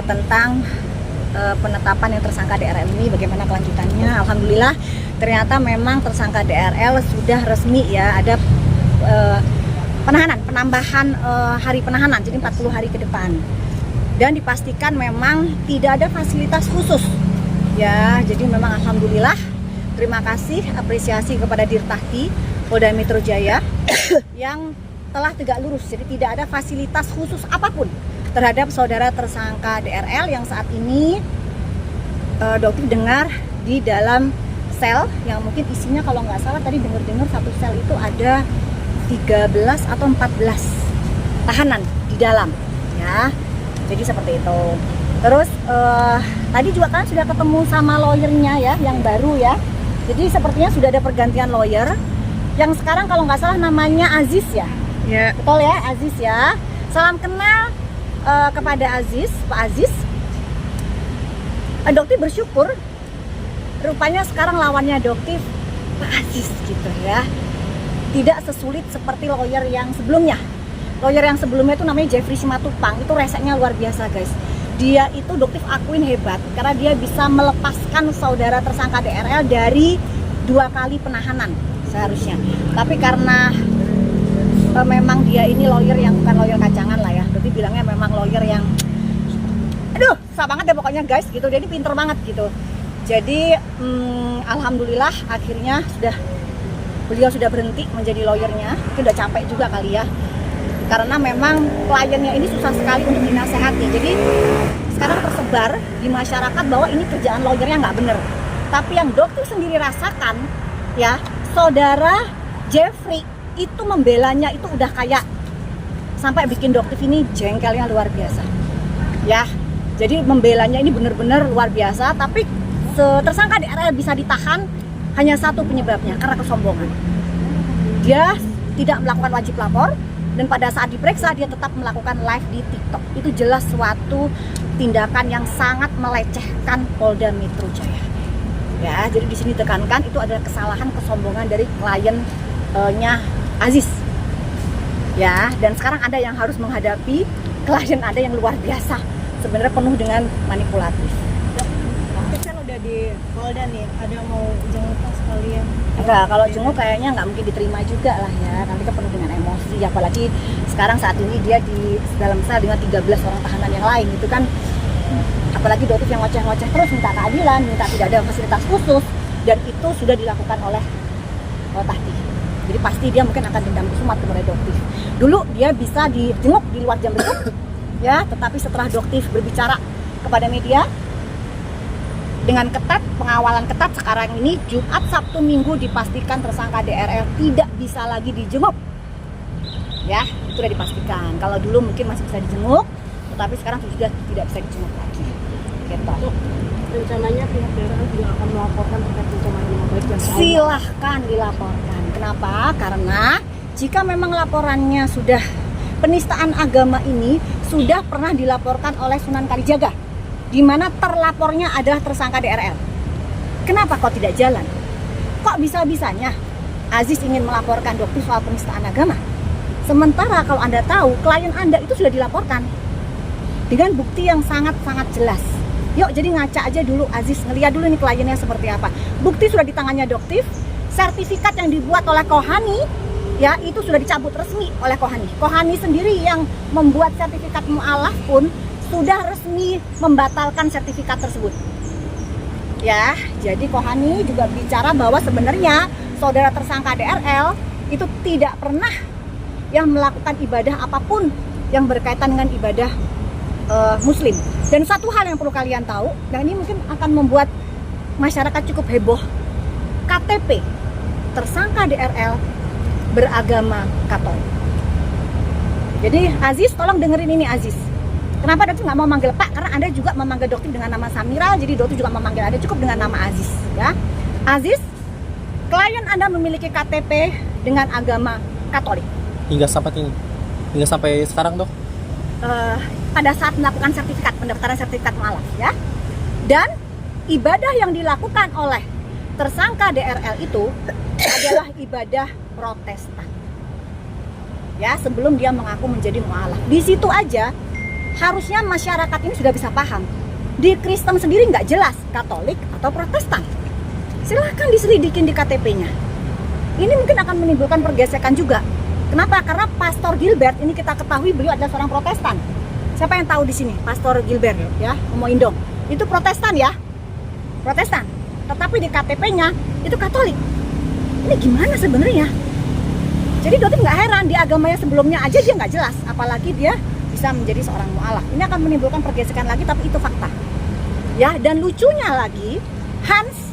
tentang penetapan yang tersangka DRL ini, bagaimana kelanjutannya. Alhamdulillah ternyata memang tersangka DRL sudah resmi ya, ada penambahan hari penahanan, jadi 40 hari ke depan, dan dipastikan memang tidak ada fasilitas khusus ya. Jadi memang alhamdulillah, terima kasih, apresiasi kepada Dirtahti Polda Metro Jaya yang telah tegak lurus, jadi tidak ada fasilitas khusus apapun terhadap saudara tersangka DRL yang saat ini Dokter dengar di dalam sel yang mungkin isinya kalau nggak salah tadi dengar satu sel itu ada 13 atau 14 tahanan di dalam ya. Jadi seperti itu. Terus tadi juga kan sudah ketemu sama lawyernya ya, yang baru ya. Jadi sepertinya sudah ada pergantian lawyer yang sekarang kalau nggak salah namanya Aziz ya. Ya. Betul ya, Aziz ya. Salam kenal kepada Aziz, Pak Aziz. Dokter bersyukur rupanya sekarang lawannya Dokter Pak Aziz gitu ya. Tidak sesulit seperti lawyer yang sebelumnya. Lawyer yang sebelumnya itu namanya Jeffrey Simatupang, itu reseknya luar biasa guys. Dia itu Dokter akuin hebat karena dia bisa melepaskan saudara tersangka DRL dari 2 kali penahanan seharusnya. Tapi karena memang dia ini lawyer yang bukan lawyer kacangan lah ya. Dokter bilangnya memang lawyer yang aduh, susah banget ya pokoknya guys gitu. Dia ini pinter banget gitu. Jadi alhamdulillah akhirnya beliau sudah berhenti menjadi lawyernya. Itu udah capek juga kali ya. Karena memang kliennya ini susah sekali untuk dinasehati. Jadi sekarang tersebar di masyarakat bahwa ini kerjaan lawyernya nggak bener. Tapi yang dokter sendiri rasakan ya, saudara Jeffrey itu membelanya itu udah kayak sampai bikin dokter ini jengkelnya luar biasa ya. Jadi membelanya ini bener-bener luar biasa. Tapi tersangka DRL bisa ditahan hanya satu penyebabnya, karena kesombongan. Dia tidak melakukan wajib lapor, dan pada saat diperiksa dia tetap melakukan live di TikTok. Itu jelas suatu tindakan yang sangat melecehkan Polda Metro Jaya ya. Jadi di sini tekankan itu adalah kesalahan kesombongan dari kliennya Aziz ya. Dan sekarang ada yang harus menghadapi klien ada yang luar biasa, sebenarnya penuh dengan manipulatif. Tapi kan udah di Polda nih, ada mau jenguk sekalian? Enggak, kalau jenguk kayaknya nggak mungkin diterima juga lah ya. Nanti kan penuh dengan emosi, apalagi sekarang saat ini dia di dalam sel dengan 13 orang tahanan yang lain itu kan. Apalagi Dokter yang ngoceh-ngoceh terus minta keadilan, minta tidak ada fasilitas khusus, dan itu sudah dilakukan oleh Tahti. Jadi pasti dia mungkin akan dendam kesumat kepada Dokter. Dulu dia bisa dijenguk di luar jam besuk ya, tetapi setelah Dokter berbicara kepada media dengan ketat, pengawalan ketat, sekarang ini Jumat, Sabtu, Minggu dipastikan tersangka DRL tidak bisa lagi dijenguk ya. Itu sudah dipastikan. Kalau dulu mungkin masih bisa dijenguk, tetapi sekarang sudah tidak bisa dijenguk lagi gitu. Rencananya pihak DRL juga akan melaporkan terkait pencemaran nama baik yang silahkan dilaporkan. Kenapa? Karena jika memang laporannya sudah penistaan agama ini sudah pernah dilaporkan oleh Sunan Kalijaga, di mana terlapornya adalah tersangka DRL. Kenapa kok tidak jalan? Kok bisa-bisanya Aziz ingin melaporkan Dokter soal penistaan agama? Sementara kalau Anda tahu, klien Anda itu sudah dilaporkan dengan bukti yang sangat-sangat jelas. Yuk, jadi ngaca aja dulu Aziz, ngeliat dulu nih kliennya seperti apa. Bukti sudah di tangannya Dokter, sertifikat yang dibuat oleh Kohani ya, itu sudah dicabut resmi oleh Kohani. Kohani sendiri yang membuat sertifikat mu'alaf pun sudah resmi membatalkan sertifikat tersebut ya. Jadi Kohani juga bicara bahwa sebenarnya saudara tersangka DRL itu tidak pernah yang melakukan ibadah apapun yang berkaitan dengan ibadah Muslim. Dan satu hal yang perlu kalian tahu, dan ini mungkin akan membuat masyarakat cukup heboh, KTP tersangka DRL beragama Katolik. Jadi Aziz, tolong dengerin ini Aziz. Kenapa Dokter nggak mau manggil Pak? Karena Anda juga memanggil Dokter dengan nama Samira, jadi Dokter juga memanggil Anda cukup dengan nama Aziz ya. Aziz, klien Anda memiliki KTP dengan agama Katolik. Hingga sampai sekarang Dok? Pada saat melakukan sertifikat, pendaftaran sertifikat mu'alaf ya. Dan ibadah yang dilakukan oleh tersangka DRL itu adalah ibadah Protestan ya, sebelum dia mengaku menjadi mu'alaf. Di situ aja harusnya masyarakat ini sudah bisa paham. Di Kristen sendiri nggak jelas Katolik atau Protestan. Silahkan diselidikin di KTP-nya. Ini mungkin akan menimbulkan pergesekan juga. Kenapa? Karena Pastor Gilbert ini kita ketahui beliau adalah seorang Protestan. Siapa yang tahu di sini? Pastor Gilbert ya, Umo Indong. Itu Protestan ya. Protestan. Tetapi di KTP-nya itu Katolik. Ini gimana sebenarnya? Jadi Dotif nggak heran di agamanya sebelumnya aja dia nggak jelas, apalagi dia bisa menjadi seorang mu'alaf. Ini akan menimbulkan pergesekan lagi, tapi itu fakta. Ya, dan lucunya lagi, Hans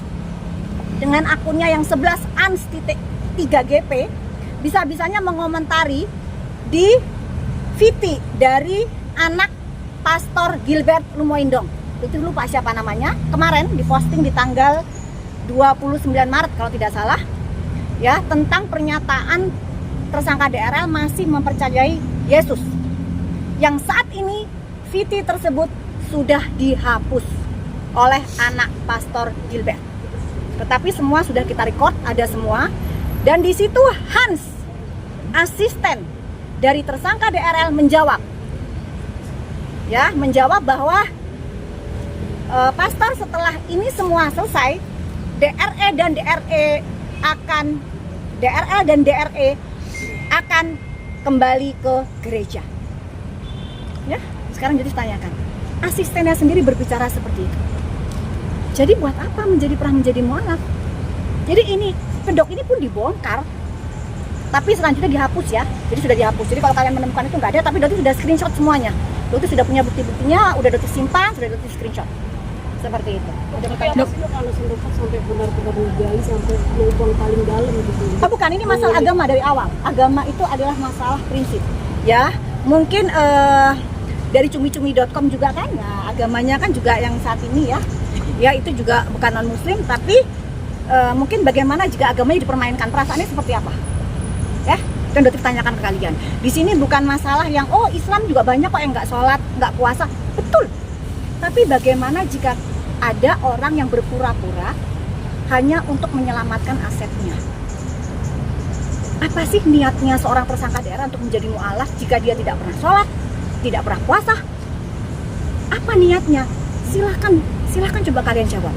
dengan akunnya yang 11 ans.3gp bisa-bisanya mengomentari di VT dari anak Pastor Gilbert Lumoindong. Itu lupa siapa namanya. Kemarin diposting di tanggal 29 Maret kalau tidak salah. Ya, tentang pernyataan tersangka DRL masih mempercayai Yesus. Yang saat ini VT tersebut sudah dihapus oleh anak Pastor Gilbert. Tetapi semua sudah kita record, ada semua. Dan di situ Hans, asisten dari tersangka DRL menjawab. Ya, menjawab bahwa Pastor setelah ini semua selesai, DRL dan DRE akan kembali ke gereja. Ya, sekarang jadi tanyakan. Asistennya sendiri berbicara seperti itu. Jadi buat apa pernah menjadi mu'alaf? Jadi ini kedok ini pun dibongkar, tapi selanjutnya dihapus ya. Jadi sudah dihapus. Jadi kalau kalian menemukan itu nggak ada, tapi Dotif sudah screenshot semuanya. Dotif sudah punya bukti-buktinya, udah Dotif simpan, sudah Dotif screenshot. Seperti itu. Tapi apa sih kalau sendekat sampai benar-benar digali sampai lubang paling dalam gitu? Oh bukan, ini masalah agama dari awal. Agama itu adalah masalah prinsip. Ya, mungkin dari cumi-cumi.com juga kan, ya, agamanya kan juga yang saat ini ya. Ya itu juga bukan non-muslim, tapi mungkin bagaimana jika agamanya dipermainkan, perasaannya seperti apa? Ya, itu yang Dotif tanyakan ke kalian. Di sini bukan masalah yang Islam juga banyak kok yang nggak sholat, nggak puasa, betul. Tapi bagaimana jika ada orang yang berpura-pura hanya untuk menyelamatkan asetnya? Apa sih niatnya seorang tersangka DRL untuk menjadi mu'alaf jika dia tidak pernah sholat, tidak pernah puasa? Apa niatnya? Silahkan coba kalian jawab.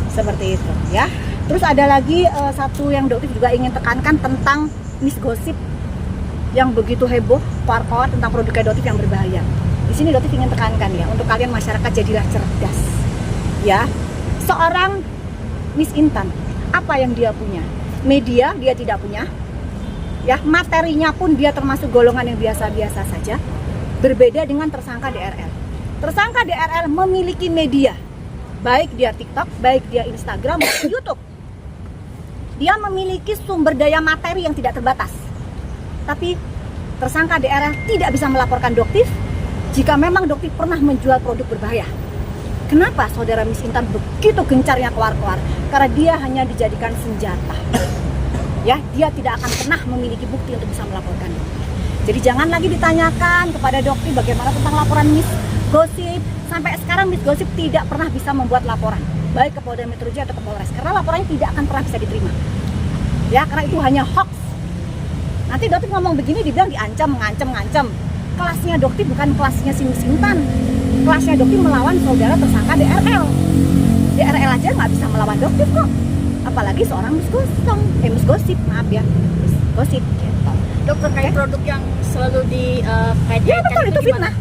Seperti itu ya. Terus ada lagi satu yang Dotif juga ingin tekankan tentang Miss Gossip yang begitu heboh keluar tentang produk Dotif yang berbahaya. Di sini Dotif ingin tekankan ya, untuk kalian masyarakat jadilah cerdas. Ya, seorang Miss Intan, apa yang dia punya? Media dia tidak punya. Ya, materinya pun dia termasuk golongan yang biasa-biasa saja. Berbeda dengan tersangka DRL. Tersangka DRL memiliki media, baik dia TikTok, baik dia Instagram, maupun YouTube. Dia memiliki sumber daya materi yang tidak terbatas. Tapi tersangka DRL tidak bisa melaporkan Dotif jika memang Dotif pernah menjual produk berbahaya. Kenapa saudara Miss Intan begitu gencarnya keluar-keluar? Karena dia hanya dijadikan senjata. Ya, dia tidak akan pernah memiliki bukti untuk bisa melaporkan Dotif. Jadi jangan lagi ditanyakan kepada Dotif bagaimana tentang laporan Miss Gossip. Sampai sekarang Miss Gossip tidak pernah bisa membuat laporan, baik ke Polda Metro Jaya atau ke Polres, karena laporannya tidak akan pernah bisa diterima. Ya, karena itu hanya hoax. Nanti Dotif ngomong begini dibilang diancam, ngancam. Kelasnya Dotif bukan kelasnya si Miss Intan. Kelasnya Dotif melawan saudara tersangka DRL. DRL aja nggak bisa melawan Dotif kok. Apalagi seorang Miss Gossip, maaf ya, Miss Gossip gitu. Dok, terkait produk yang selalu dikaitkan. Ya betul, itu fitnah.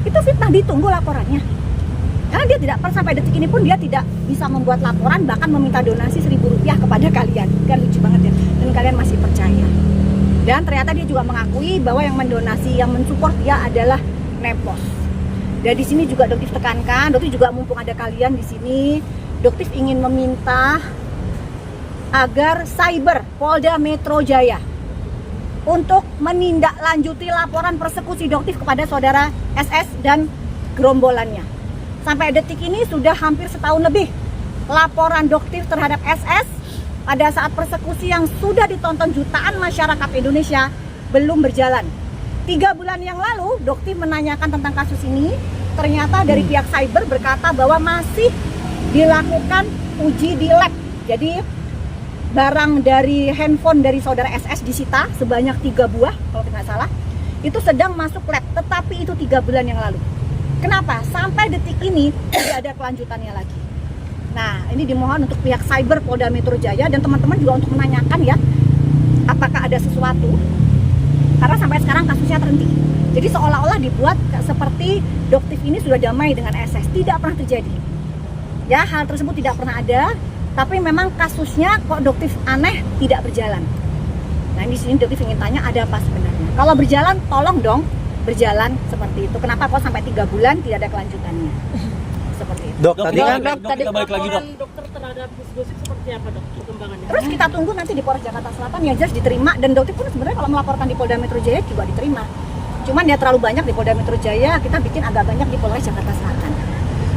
Itu fitnah, ditunggu laporannya. Karena dia tidak pernah, sampai detik ini pun dia tidak bisa membuat laporan, bahkan meminta donasi Rp1.000 kepada kalian. Kan lucu banget ya, dan kalian masih percaya. Dan ternyata dia juga mengakui bahwa yang mendonasi, yang mensupport dia adalah Nepos. Dan di sini juga Dotif tekankan, Dotif juga mumpung ada kalian di sini, Dotif ingin meminta agar Cyber Polda Metro Jaya untuk menindaklanjuti laporan persekusi Dotif kepada saudara SS dan gerombolannya. Sampai detik ini sudah hampir setahun lebih laporan Dotif terhadap SS pada saat persekusi yang sudah ditonton jutaan masyarakat Indonesia belum berjalan. 3 bulan yang lalu Dotif menanyakan tentang kasus ini, ternyata dari pihak Cyber berkata bahwa masih dilakukan uji di lab. Jadi barang dari handphone dari saudara SS disita sebanyak 3 buah kalau tidak salah. itu sedang masuk lab, tetapi itu 3 bulan yang lalu. Kenapa? Sampai detik ini tidak ada kelanjutannya lagi. Nah, ini dimohon untuk pihak cyber Polda Metro Jaya dan teman-teman juga untuk menanyakan ya, apakah ada sesuatu, karena sampai sekarang kasusnya terhenti. Jadi seolah-olah dibuat seperti Doktif ini sudah damai dengan SS. Tidak pernah terjadi. Ya, hal tersebut tidak pernah ada, tapi memang kasusnya kok Doktif aneh tidak berjalan. Nah, di sini Doktif ingin tanya ada apa sebenarnya. Kalau berjalan, tolong dong berjalan seperti itu. Kenapa kok sampai 3 bulan tidak ada kelanjutannya? Seperti itu. Dok, tadi kan Tadi kita balik lagi, Dok. dokter terhadap gosip seperti apa, Dok, perkembangannya? Terus kita tunggu nanti di Polres Jakarta Selatan yang jelas diterima, dan Doktif pun sebenarnya kalau melaporkan di Polda Metro Jaya juga diterima. Cuman ya terlalu banyak di Polda Metro Jaya, kita bikin agak banyak di Polres Jakarta Selatan.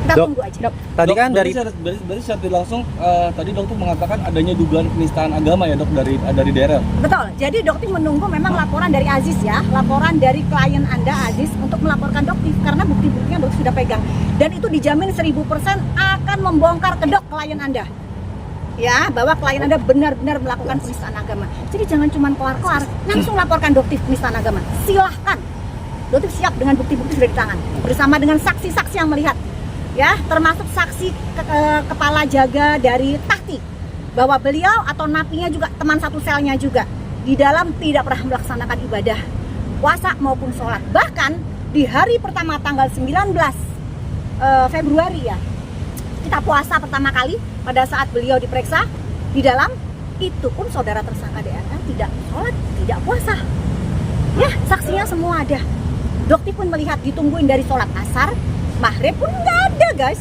Kita Dok, tunggu aja. tadi Dok, kan dari berarti secara tidak langsung tadi dokter mengatakan adanya dugaan penistaan agama ya, Dok, dari DRL. Betul. Jadi Doktif menunggu memang laporan dari Aziz ya, laporan dari klien Anda Aziz untuk melaporkan Doktif karena bukti-buktinya Doktif sudah pegang. Dan itu dijamin 1000% akan membongkar kedok klien Anda. Ya, bahwa klien Anda benar-benar melakukan penistaan agama. Jadi jangan cuma keluar-keluar, langsung laporkan Doktif penistaan agama. Silahkan. Doktif siap dengan bukti-bukti sudah di tangan bersama dengan saksi-saksi yang melihat. Ya, termasuk saksi kepala jaga dari Tahti, bahwa beliau atau napinya juga teman satu selnya juga di dalam tidak pernah melaksanakan ibadah puasa maupun sholat. Bahkan di hari pertama tanggal 19 Februari ya, kita puasa pertama kali pada saat beliau diperiksa di dalam, itu pun saudara tersangka DRL tidak sholat, tidak puasa. Ya, saksinya semua ada. Dokter pun melihat, ditungguin dari sholat asar, maghrib pun nggak ada guys.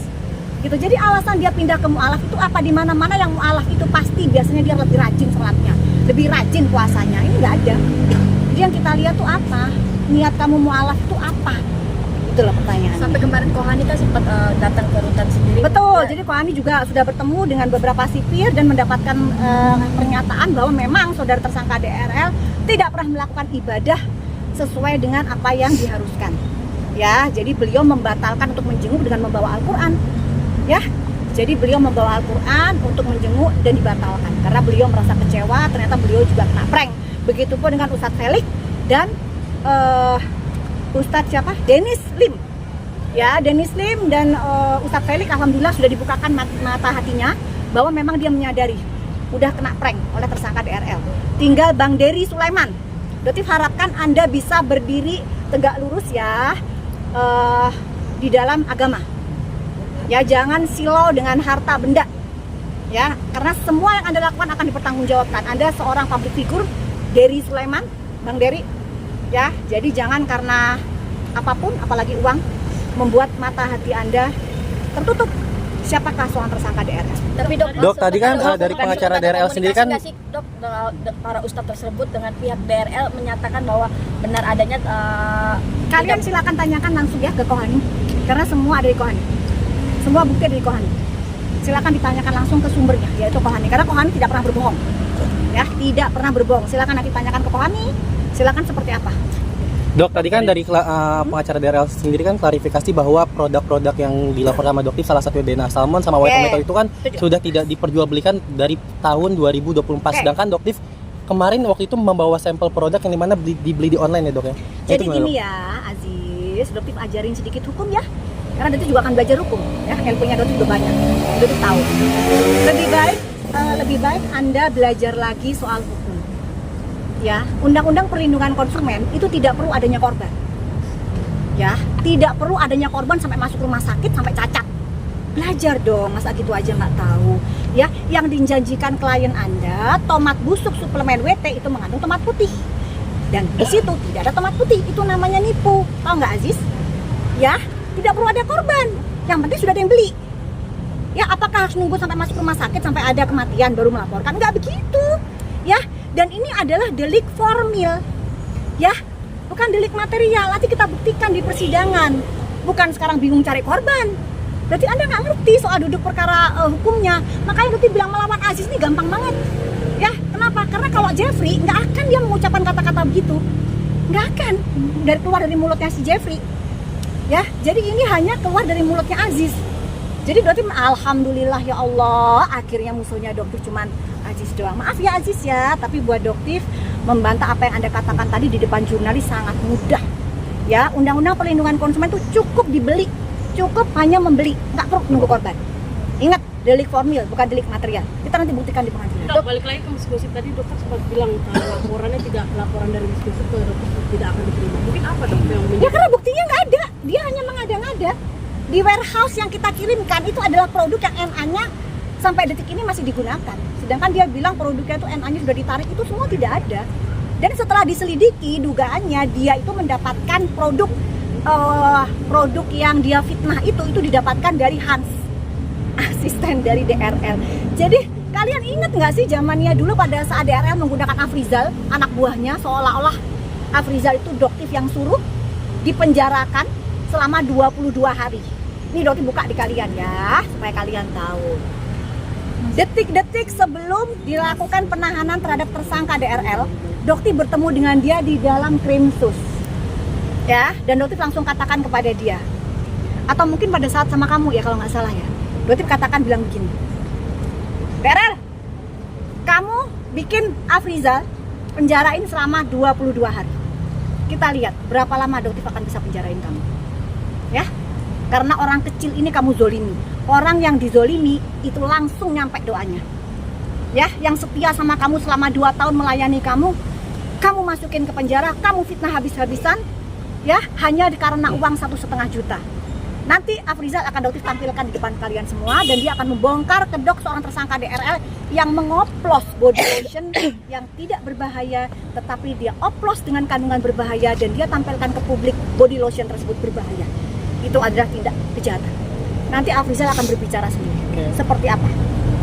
Gitu. Jadi alasan dia pindah ke mu'alaf itu apa? Di mana-mana yang mu'alaf itu pasti biasanya dia lebih rajin sholatnya, lebih rajin puasanya. Ini nggak ada. Jadi yang kita lihat tuh apa? Niat kamu mu'alaf itu apa? Itulah pertanyaan. Sampai kemarin Kohani kan sempat datang ke rutan sendiri. Betul. Jadi Kohani juga sudah bertemu dengan beberapa sipir dan mendapatkan pernyataan bahwa memang saudara tersangka DRL tidak pernah melakukan ibadah sesuai dengan apa yang diharuskan. Ya, jadi beliau membatalkan untuk menjenguk dengan membawa Al-Quran. Ya, jadi beliau membawa Al-Quran untuk menjenguk dan dibatalkan karena beliau merasa kecewa. Ternyata beliau juga kena prank. Begitupun dengan Ustadz Felix dan Ustadz siapa? Dennis Lim. Ya, Dennis Lim dan Ustadz Felix alhamdulillah sudah dibukakan mata hatinya bahwa memang dia menyadari udah kena prank oleh tersangka DRL. Tinggal Bang Dery Sulaiman. Doktif harapkan Anda bisa berdiri tegak lurus ya di dalam agama. Ya, jangan silau dengan harta benda. Ya, karena semua yang Anda lakukan akan dipertanggungjawabkan. Anda seorang public figure, Dery Sulaiman, Bang Dery. Ya, jadi jangan karena apapun, apalagi uang, membuat mata hati Anda tertutup. Siapakah seorang tersangka DRL? Tapi Dok, tadi kan dari pengacara DRL sendiri kan nggak sih, Dok, para ustadz tersebut dengan pihak DRL menyatakan bahwa benar adanya Kalian silakan tanyakan langsung ya ke Kohani, karena semua ada di Kohani. Semua bukti ada di Kohani. Silakan ditanyakan langsung ke sumbernya, yaitu Kohani, karena Kohani tidak pernah berbohong. Ya, tidak pernah berbohong. Silakan nanti tanyakan ke Kohani. Silakan seperti apa. Dok, tadi kan dari pengacara DRL sendiri kan klarifikasi bahwa produk-produk yang dilaporkan sama Doktif, salah satunya DNA Salmon sama White Tomato itu kan sudah tidak diperjualbelikan dari tahun 2024. Sedangkan Doktif kemarin waktu itu membawa sampel produk yang dimana dibeli di online ya, Dok ya? Jadi itu gini ya Aziz, Doktif ajarin sedikit hukum ya, karena Doktif juga akan belajar hukum ya, ilmunya Doktif juga banyak, Doktif tahu. Lebih baik Anda belajar lagi soal hukum. Ya, Undang-Undang Perlindungan Konsumen itu tidak perlu adanya korban. Ya, tidak perlu adanya korban sampai masuk rumah sakit sampai cacat. Belajar dong, masa gitu aja nggak tahu. Ya, yang dijanjikan klien Anda, tomat busuk suplemen WT itu mengandung tomat putih. Dan di situ tidak ada tomat putih, itu namanya nipu. Tahu nggak Aziz? Ya, tidak perlu ada korban. Yang penting sudah ada yang beli. Ya, apakah harus nunggu sampai masuk rumah sakit sampai ada kematian baru melaporkan? Nggak begitu. Ya, dan ini adalah delik formil. Ya, bukan delik material. Nanti kita buktikan di persidangan. Bukan sekarang bingung cari korban. Berarti Anda nggak ngerti soal duduk perkara hukumnya. Makanya Doktif bilang melawan Aziz ini gampang banget. Ya, kenapa? Karena kalau Jeffrey nggak akan dia mengucapkan kata-kata begitu. Nggak akan keluar dari mulutnya si Jeffrey. Ya, jadi ini hanya keluar dari mulutnya Aziz. Jadi Doktif alhamdulillah ya Allah, akhirnya musuhnya Doktif cuman Aziz doang. Maaf ya Aziz ya, tapi buat Doktif membantah apa yang Anda katakan tadi di depan jurnalis sangat mudah. Ya, Undang-Undang Perlindungan Konsumen itu cukup dibeli, cukup hanya membeli, nggak perlu nunggu korban. Ingat, delik formil bukan delik material. Kita nanti buktikan di pengadilan. Dok, balik lagi ke Miss Gosip tadi, dokter sempat bilang laporan dari Miss Gosip ke dokter tidak akan diterima. Mungkin apa dok yang Ya karena buktinya nggak ada, dia hanya mengada-ngada. Di warehouse yang kita kirimkan itu adalah produk yang NA-nya sampai detik ini masih digunakan. Sedangkan dia bilang produknya itu NA-nya sudah ditarik, itu semua tidak ada. Dan setelah diselidiki, dugaannya dia itu mendapatkan produk yang dia fitnah itu didapatkan dari Hans, asisten dari DRL. Jadi kalian ingat nggak sih zamannya dulu pada saat DRL menggunakan Afrizal, anak buahnya, seolah-olah Afrizal itu doktif yang suruh dipenjarakan selama 22 hari. Ini Doktif buka di kalian ya, supaya kalian tahu. Detik-detik sebelum dilakukan penahanan terhadap tersangka DRL, Doktif bertemu dengan dia di dalam Krimsus. Ya, dan Doktif langsung katakan kepada dia. Atau mungkin pada saat sama kamu ya kalau nggak salah ya. Doktif katakan bilang begini. DRL, kamu bikin Afrizal penjarain selama 22 hari. Kita lihat berapa lama Doktif akan bisa penjarain kamu. Ya. Karena orang kecil ini kamu zolimi. Orang yang dizolimi itu langsung nyampe doanya. Ya, yang setia sama kamu selama 2 tahun melayani kamu masukin ke penjara, kamu fitnah habis-habisan, ya, hanya karena uang 1,5 juta. Nanti Afrizal akan Doktif tampilkan di depan kalian semua, dan dia akan membongkar kedok seorang tersangka DRL yang mengoplos body lotion yang tidak berbahaya, tetapi dia oplos dengan kandungan berbahaya, dan dia tampilkan ke publik body lotion tersebut berbahaya. Itu adalah tindak kejahatan. Nanti Afrizal akan berbicara sendiri. Seperti apa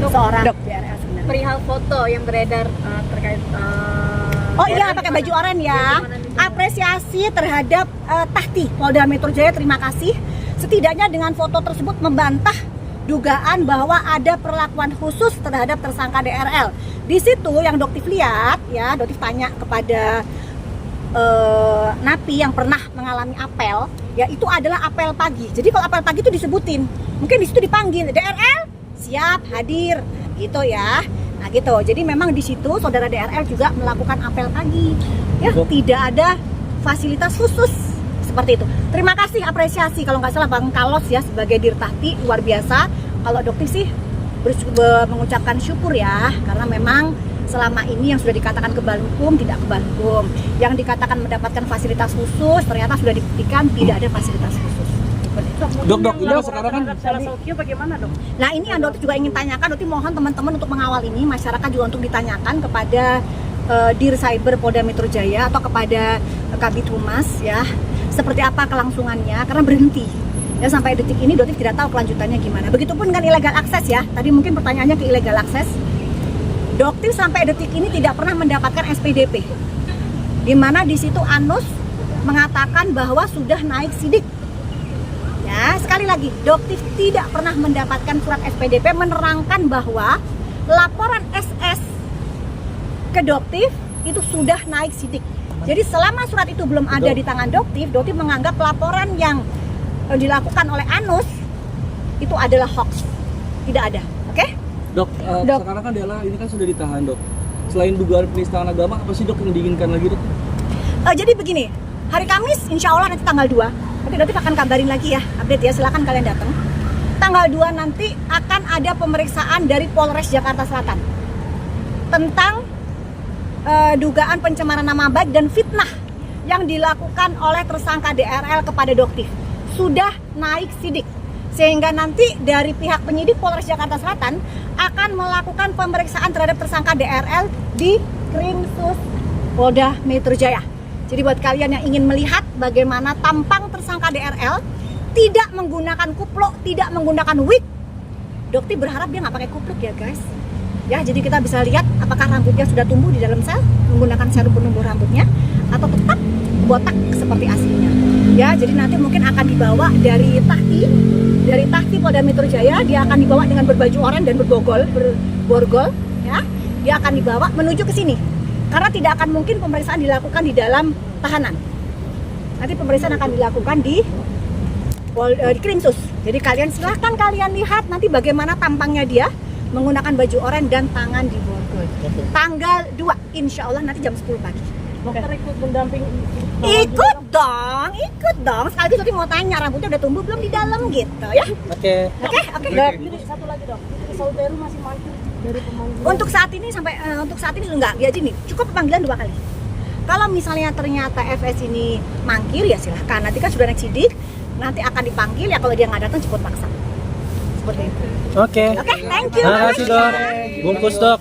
seorang DRL sebenarnya. Perihal foto yang beredar terkait Oh iya, pakai baju oranye ya. Apresiasi terhadap Tahti Polda Metro Jaya, terima kasih. Setidaknya dengan foto tersebut membantah dugaan bahwa ada perlakuan khusus terhadap tersangka DRL. Di situ yang Doktif lihat ya, Doktif tanya kepada napi yang pernah mengalami apel, ya itu adalah apel pagi. Jadi kalau apel pagi itu disebutin, mungkin di situ dipanggil DRL siap hadir gitu ya. Nah gitu. Jadi memang di situ saudara DRL juga melakukan apel pagi. Ya tidak ada fasilitas khusus seperti itu. Terima kasih, apresiasi kalau nggak salah Bang Kalos ya sebagai Dirtahti, luar biasa. Kalau Doktif sih mengucapkan syukur ya, karena memang selama ini yang sudah dikatakan kebal hukum tidak kebal hukum, yang dikatakan mendapatkan fasilitas khusus ternyata sudah dibuktikan tidak ada fasilitas khusus. Dok, ini sekarang kan bagaimana dok? Nah ini yang Doktif juga ingin tanyakan, Doktif mohon teman-teman untuk mengawal ini, masyarakat juga untuk ditanyakan kepada Dir Cyber Polda Metro Jaya atau kepada Kabid Humas ya, seperti apa kelangsungannya, karena berhenti ya sampai detik ini Doktif tidak tahu kelanjutannya gimana. Begitupun dengan illegal access ya, tadi mungkin pertanyaannya ke illegal access. Doktif sampai detik ini tidak pernah mendapatkan SPDP, di mana di situ Anus mengatakan bahwa sudah naik sidik. Ya, sekali lagi, Doktif tidak pernah mendapatkan surat SPDP menerangkan bahwa laporan SS ke Doktif itu sudah naik sidik. Jadi selama surat itu belum ada di tangan Doktif, Doktif menganggap laporan yang dilakukan oleh Anus itu adalah hoax, tidak ada. Oke? Dok, sekarang kan Dela ini kan sudah ditahan dok. Selain dugaan penistaan agama, apa sih dok yang diinginkan lagi dok? Jadi begini, hari Kamis insya Allah nanti tanggal 2, nanti Doktif akan kabarin lagi ya, update ya, silakan kalian datang. Tanggal 2 nanti akan ada pemeriksaan dari Polres Jakarta Selatan tentang dugaan pencemaran nama baik dan fitnah yang dilakukan oleh tersangka DRL kepada Doktif. Sudah naik sidik. Sehingga nanti dari pihak penyidik Polres Jakarta Selatan akan melakukan pemeriksaan terhadap tersangka DRL di Krimsus Polda Metro Jaya. Jadi buat kalian yang ingin melihat bagaimana tampang tersangka DRL tidak menggunakan kupluk, tidak menggunakan wig, Doktif berharap dia nggak pakai kupluk ya guys. Ya, jadi kita bisa lihat apakah rambutnya sudah tumbuh di dalam sel menggunakan serum penumbuh rambutnya atau tetap botak seperti aslinya. Ya, jadi nanti mungkin akan dibawa dari Tahti Polda Metro Jaya, dia akan dibawa dengan berbaju oranye dan berborgol, ya. Dia akan dibawa menuju ke sini. Karena tidak akan mungkin pemeriksaan dilakukan di dalam tahanan. Nanti pemeriksaan akan dilakukan di Krimsus. Jadi silahkan kalian lihat nanti bagaimana tampangnya dia menggunakan baju oranye dan tangan di borgol. Tanggal 2, insya Allah nanti jam 10 pagi. Dokter ikut mendampingi. Ikut dong. Sekali lagi mau tanya, rambutnya udah tumbuh belum di dalam gitu ya? Oke. Oke. Jadi satu lagi dok, Putri Sauteru masih mangkir dari pemanggilan. Untuk saat ini enggak, ya gini, cukup pemanggilan 2 kali. Kalau misalnya ternyata FS ini mangkir ya silahkan. Nanti kan sudah naik sidik, nanti akan dipanggil ya kalau dia nggak datang jemput paksa. Seperti itu. Oke. Oke, thank you. Terima kasih dok. Bungkus dok.